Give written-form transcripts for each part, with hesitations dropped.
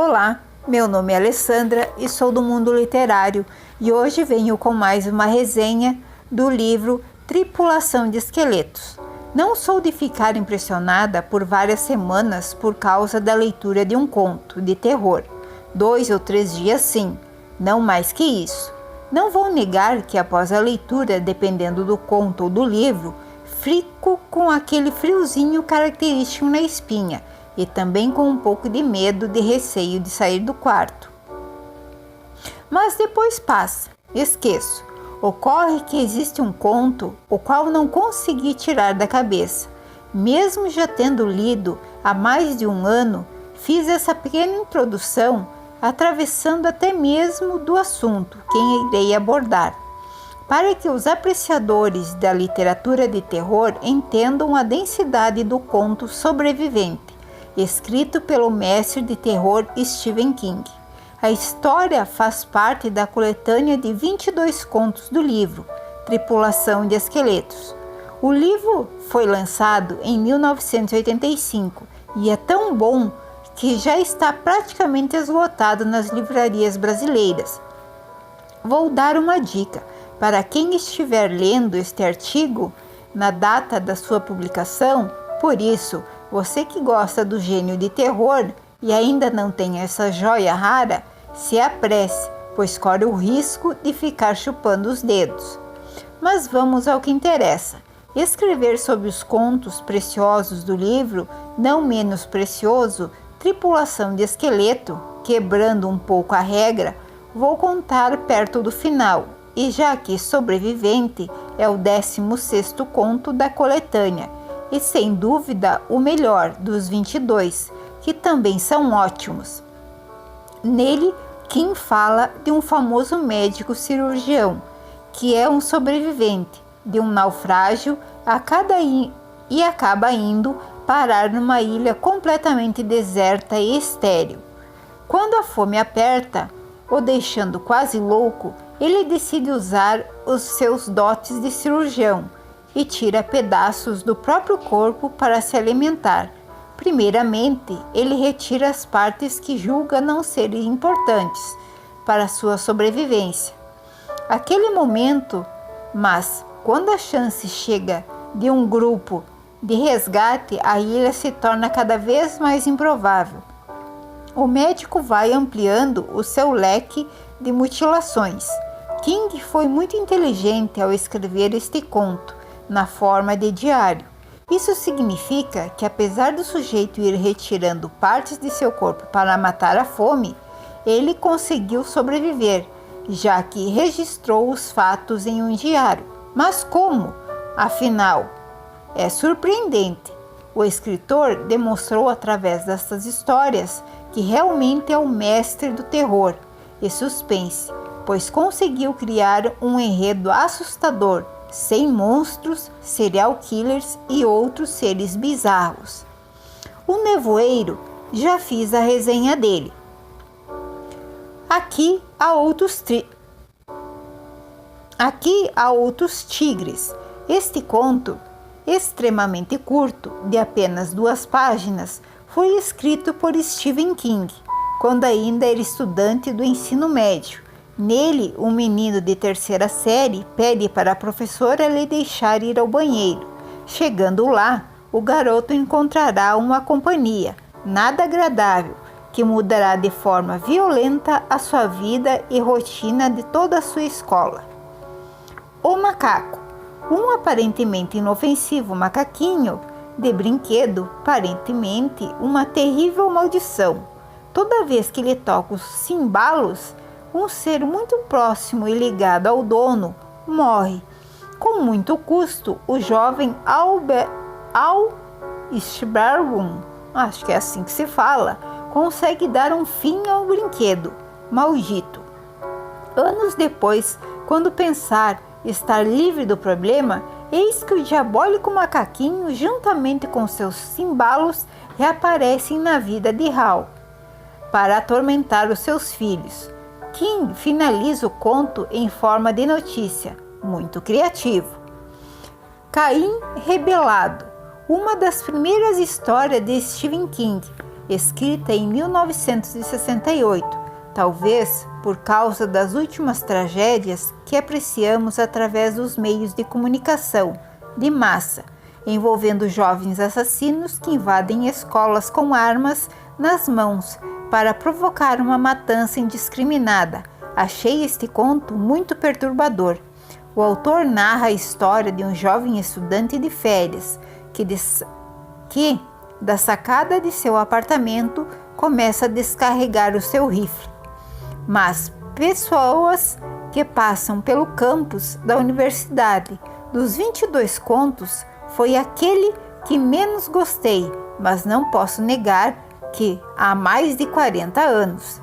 Olá, meu nome é Alessandra e sou do mundo literário e hoje venho com mais uma resenha do livro Tripulação de Esqueletos. Não sou de ficar impressionada por várias semanas por causa da leitura de um conto de terror. 2 ou 3 dias sim, não mais que isso. Não vou negar que após a leitura, dependendo do conto ou do livro, fico com aquele friozinho característico na espinha e também com um pouco de medo, de receio de sair do quarto. Mas depois passa, esqueço. Ocorre que existe um conto o qual não consegui tirar da cabeça. Mesmo já tendo lido há mais de um ano, fiz essa pequena introdução atravessando até mesmo do assunto que irei abordar, para que os apreciadores da literatura de terror entendam a densidade do conto Sobrevivente, escrito pelo mestre de terror Stephen King. A história faz parte da coletânea de 22 contos do livro Tripulação de Esqueletos. O livro foi lançado em 1985 e é tão bom que já está praticamente esgotado nas livrarias brasileiras. Vou dar uma dica para quem estiver lendo este artigo na data da sua publicação. Por isso, você que gosta do gênero de terror e ainda não tem essa joia rara, se apresse, pois corre o risco de ficar chupando os dedos. Mas vamos ao que interessa. Escrever sobre os contos preciosos do livro, não menos precioso, Tripulação de Esqueleto, quebrando um pouco a regra, vou contar perto do final, e já que Sobrevivente é o 16º conto da coletânea, e sem dúvida o melhor dos 22, que também são ótimos. Nele, King fala de um famoso médico cirurgião, que é um sobrevivente de um naufrágio e acaba indo parar numa ilha completamente deserta e estéril. Quando a fome aperta, o deixando quase louco, ele decide usar os seus dotes de cirurgião e tira pedaços do próprio corpo para se alimentar. Primeiramente, ele retira as partes que julga não serem importantes para sua sobrevivência. Aquele momento, mas quando a chance chega de um grupo de resgate, a ilha se torna cada vez mais improvável. O médico vai ampliando o seu leque de mutilações. King foi muito inteligente ao escrever este conto na forma de diário. Isso significa que, apesar do sujeito ir retirando partes de seu corpo para matar a fome, ele conseguiu sobreviver, já que registrou os fatos em um diário. Mas como? Afinal, é surpreendente. O escritor demonstrou através dessas histórias que realmente é o mestre do terror e suspense, pois conseguiu criar um enredo assustador, sem monstros, serial killers e outros seres bizarros. O Nevoeiro, já fiz a resenha dele. Aqui há outros tigres. Este conto, extremamente curto, de apenas 2 páginas, foi escrito por Stephen King, quando ainda era estudante do ensino médio. Nele, um menino de 3ª série pede para a professora lhe deixar ir ao banheiro. Chegando lá, o garoto encontrará uma companhia, nada agradável, que mudará de forma violenta a sua vida e rotina de toda a sua escola. O macaco, um aparentemente inofensivo macaquinho de brinquedo, aparentemente uma terrível maldição. Toda vez que lhe toca os cimbalos, um ser muito próximo e ligado ao dono morre. Com muito custo, o jovem Al Schbergum, acho que é assim que se fala, consegue dar um fim ao brinquedo maldito. Anos depois, quando pensar estar livre do problema, eis que o diabólico macaquinho, juntamente com seus cimbalos, reaparecem na vida de Hal para atormentar os seus filhos. King finaliza o conto em forma de notícia, muito criativo. Caim Rebelado, uma das primeiras histórias de Stephen King, escrita em 1968, talvez por causa das últimas tragédias que apreciamos através dos meios de comunicação de massa, envolvendo jovens assassinos que invadem escolas com armas nas mãos para provocar uma matança indiscriminada. Achei este conto muito perturbador. O autor narra a história de um jovem estudante de férias que da sacada de seu apartamento, começa a descarregar o seu rifle. Mas pessoas que passam pelo campus da universidade, dos 22 contos, foi aquele que menos gostei, mas não posso negar que há mais de 40 anos.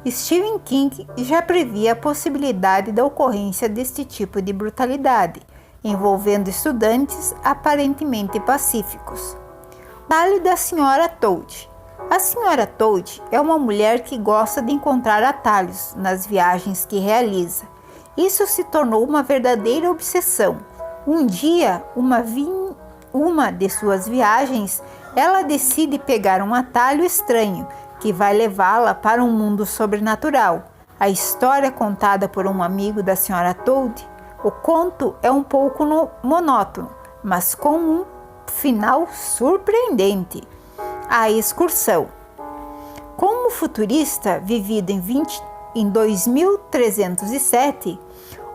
Stephen King já previa a possibilidade da ocorrência deste tipo de brutalidade, envolvendo estudantes aparentemente pacíficos. Baile da Sra. Toad. A Sra. Toad é uma mulher que gosta de encontrar atalhos nas viagens que realiza. Isso se tornou uma verdadeira obsessão. Um dia, uma de suas viagens, ela decide pegar um atalho estranho que vai levá-la para um mundo sobrenatural. A história contada por um amigo da Sra. Toad, o conto é um pouco monótono, mas com um final surpreendente. A excursão. Como futurista vivido em 2307,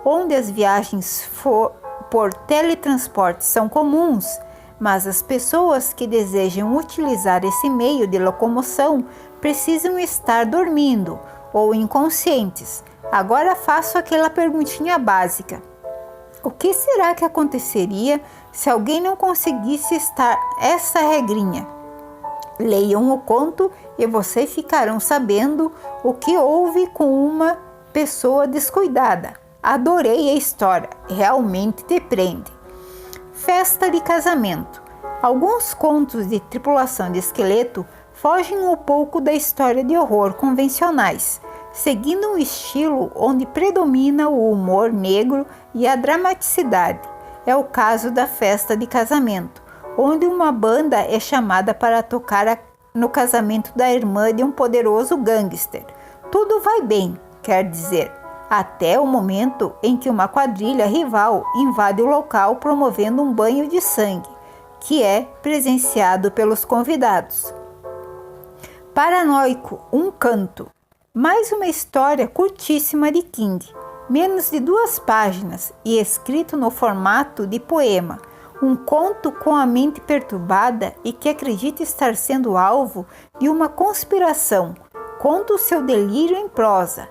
onde as viagens por teletransporte são comuns, mas as pessoas que desejam utilizar esse meio de locomoção precisam estar dormindo ou inconscientes. Agora faço aquela perguntinha básica. O que será que aconteceria se alguém não conseguisse estar essa regrinha? Leiam o conto e vocês ficarão sabendo o que houve com uma pessoa descuidada. Adorei a história, realmente te prende. Festa de casamento. Alguns contos de tripulação de esqueleto fogem um pouco da história de horror convencionais, seguindo um estilo onde predomina o humor negro e a dramaticidade. É o caso da Festa de Casamento, onde uma banda é chamada para tocar no casamento da irmã de um poderoso gangster. Tudo vai bem, quer dizer, até o momento em que uma quadrilha rival invade o local promovendo um banho de sangue, que é presenciado pelos convidados. Paranoico, um canto. Mais uma história curtíssima de King, menos de 2 páginas e escrito no formato de poema. Um conto com a mente perturbada e que acredita estar sendo alvo de uma conspiração. Conta o seu delírio em prosa.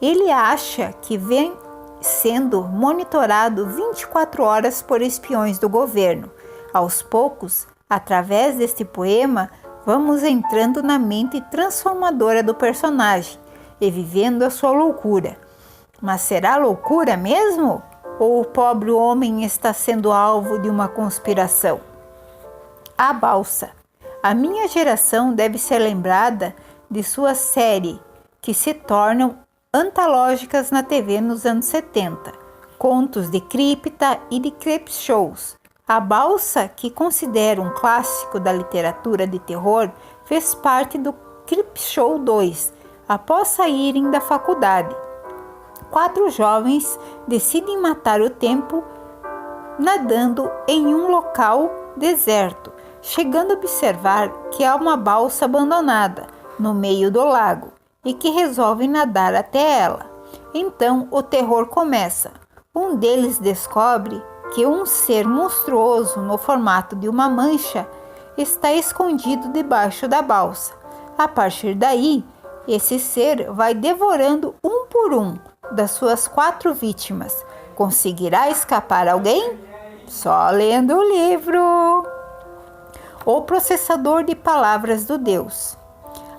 Ele acha que vem sendo monitorado 24 horas por espiões do governo. Aos poucos, através deste poema, vamos entrando na mente transformadora do personagem e vivendo a sua loucura. Mas será loucura mesmo? Ou o pobre homem está sendo alvo de uma conspiração? A Balsa. A minha geração deve ser lembrada de sua série, que se tornam antológicas na TV nos anos 70. Contos de cripta e de creepshows. A Balsa, que considero um clássico da literatura de terror, fez parte do Creepshow 2, após saírem da faculdade. 4 jovens decidem matar o tempo nadando em um local deserto, chegando a observar que há uma balsa abandonada no meio do lago e que resolvem nadar até ela. Então o terror começa. Um deles descobre que um ser monstruoso no formato de uma mancha está escondido debaixo da balsa. A partir daí, esse ser vai devorando um por um das suas 4 vítimas. Conseguirá escapar alguém? Só lendo o livro. O processador de palavras do Deus.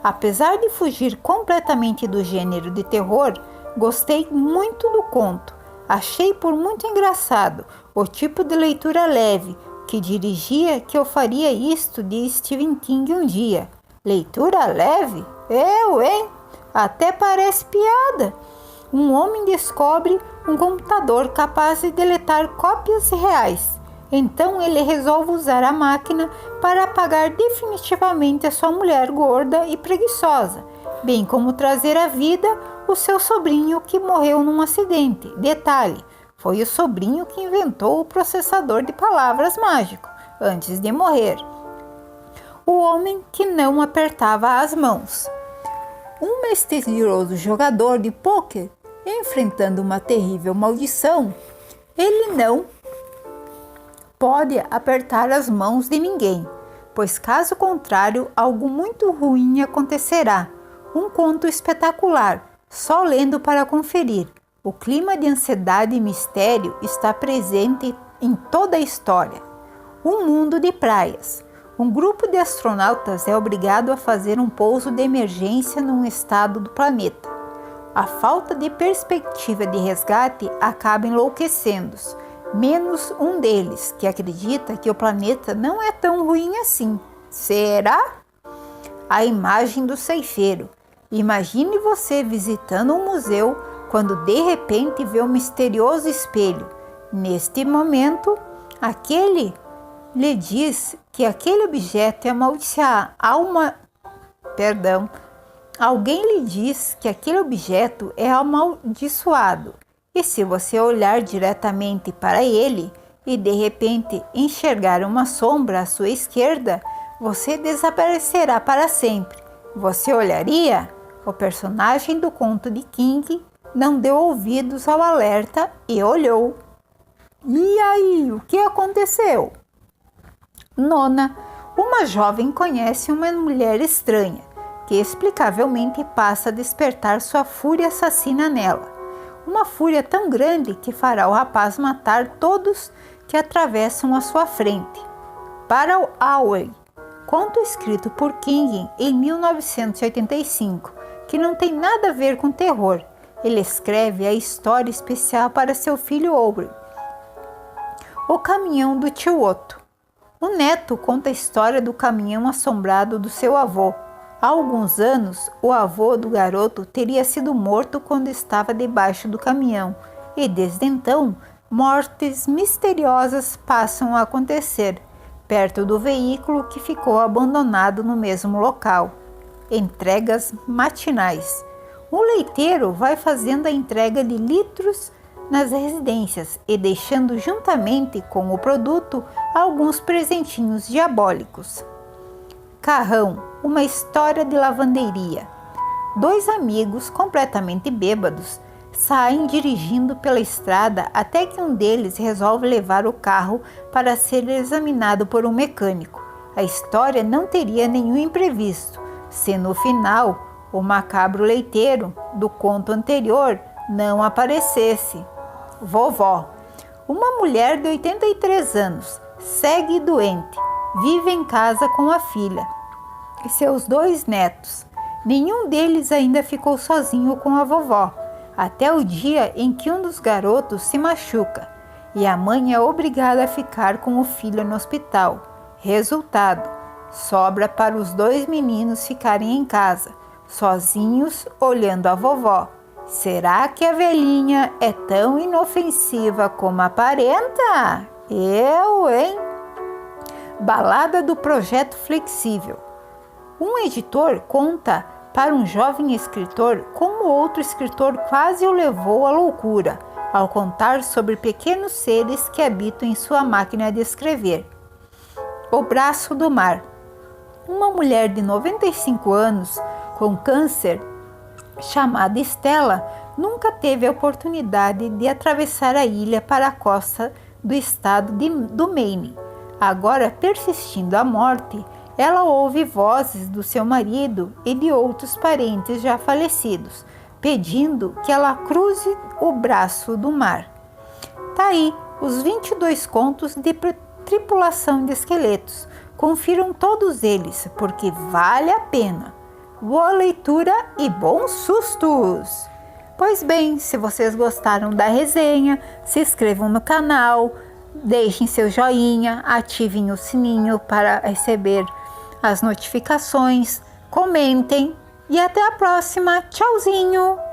Apesar de fugir completamente do gênero de terror, gostei muito do conto. Achei por muito engraçado o tipo de leitura leve que dirigia que eu faria isto de Stephen King um dia. Leitura leve? Eu, hein? Até parece piada. Um homem descobre um computador capaz de deletar cópias reais Então ele resolve usar a máquina para apagar definitivamente a sua mulher gorda e preguiçosa, bem como trazer à vida o seu sobrinho que morreu num acidente. Detalhe, foi o sobrinho que inventou o processador de palavras mágico antes de morrer. O homem que não apertava as mãos. Um misterioso jogador de pôquer, enfrentando uma terrível maldição, ele não pode apertar as mãos de ninguém, pois caso contrário, algo muito ruim acontecerá. Um conto espetacular, só lendo para conferir. O clima de ansiedade e mistério está presente em toda a história. Um mundo de praias. Um grupo de astronautas é obrigado a fazer um pouso de emergência num estado do planeta. A falta de perspectiva de resgate acaba enlouquecendo-os, menos um deles, que acredita que o planeta não é tão ruim assim. Será? A imagem do ceifeiro. Imagine você visitando um museu quando de repente vê um misterioso espelho. Neste momento, aquele lhe diz que aquele objeto é amaldiçoado. Alguém lhe diz que aquele objeto é amaldiçoado. E se você olhar diretamente para ele e de repente enxergar uma sombra à sua esquerda, você desaparecerá para sempre. Você olharia? O personagem do conto de King não deu ouvidos ao alerta e olhou. E aí, o que aconteceu? Nona, uma jovem conhece uma mulher estranha, que explicavelmente passa a despertar sua fúria assassina nela. Uma fúria tão grande que fará o rapaz matar todos que atravessam a sua frente. Para o Away, conto escrito por King em 1985, que não tem nada a ver com terror. Ele escreve a história especial para seu filho Aubrey. O caminhão do tio Otto. O neto conta a história do caminhão assombrado do seu avô. Há alguns anos, o avô do garoto teria sido morto quando estava debaixo do caminhão, e desde então, mortes misteriosas passam a acontecer, perto do veículo que ficou abandonado no mesmo local. Entregas matinais. Um leiteiro vai fazendo a entrega de litros nas residências e deixando juntamente com o produto alguns presentinhos diabólicos. Carrão, uma história de lavanderia. Dois amigos completamente bêbados saem dirigindo pela estrada até que um deles resolve levar o carro para ser examinado por um mecânico. A história não teria nenhum imprevisto, se no final o macabro leiteiro do conto anterior não aparecesse. Vovó. Uma mulher de 83 anos, cega e doente, vive em casa com a filha e seus 2 netos. Nenhum deles ainda ficou sozinho com a vovó, até o dia em que um dos garotos se machuca e a mãe é obrigada a ficar com o filho no hospital. Resultado, sobra para os 2 meninos ficarem em casa, sozinhos, olhando a vovó. Será que a velhinha é tão inofensiva como aparenta? Eu, hein? Balada do Projeto Flexível. Um editor conta para um jovem escritor como outro escritor quase o levou à loucura ao contar sobre pequenos seres que habitam em sua máquina de escrever. O Braço do Mar. Uma mulher de 95 anos com câncer, chamada Stella, nunca teve a oportunidade de atravessar a ilha para a costa do estado do Maine. Agora, persistindo a morte, ela ouve vozes do seu marido e de outros parentes já falecidos, pedindo que ela cruze o braço do mar. Tá aí os 22 contos de Tripulação de Esqueletos. Confiram todos eles, porque vale a pena. Boa leitura e bons sustos! Pois bem, se vocês gostaram da resenha, se inscrevam no canal, deixem seu joinha, ativem o sininho para receber as notificações, comentem e até a próxima. Tchauzinho!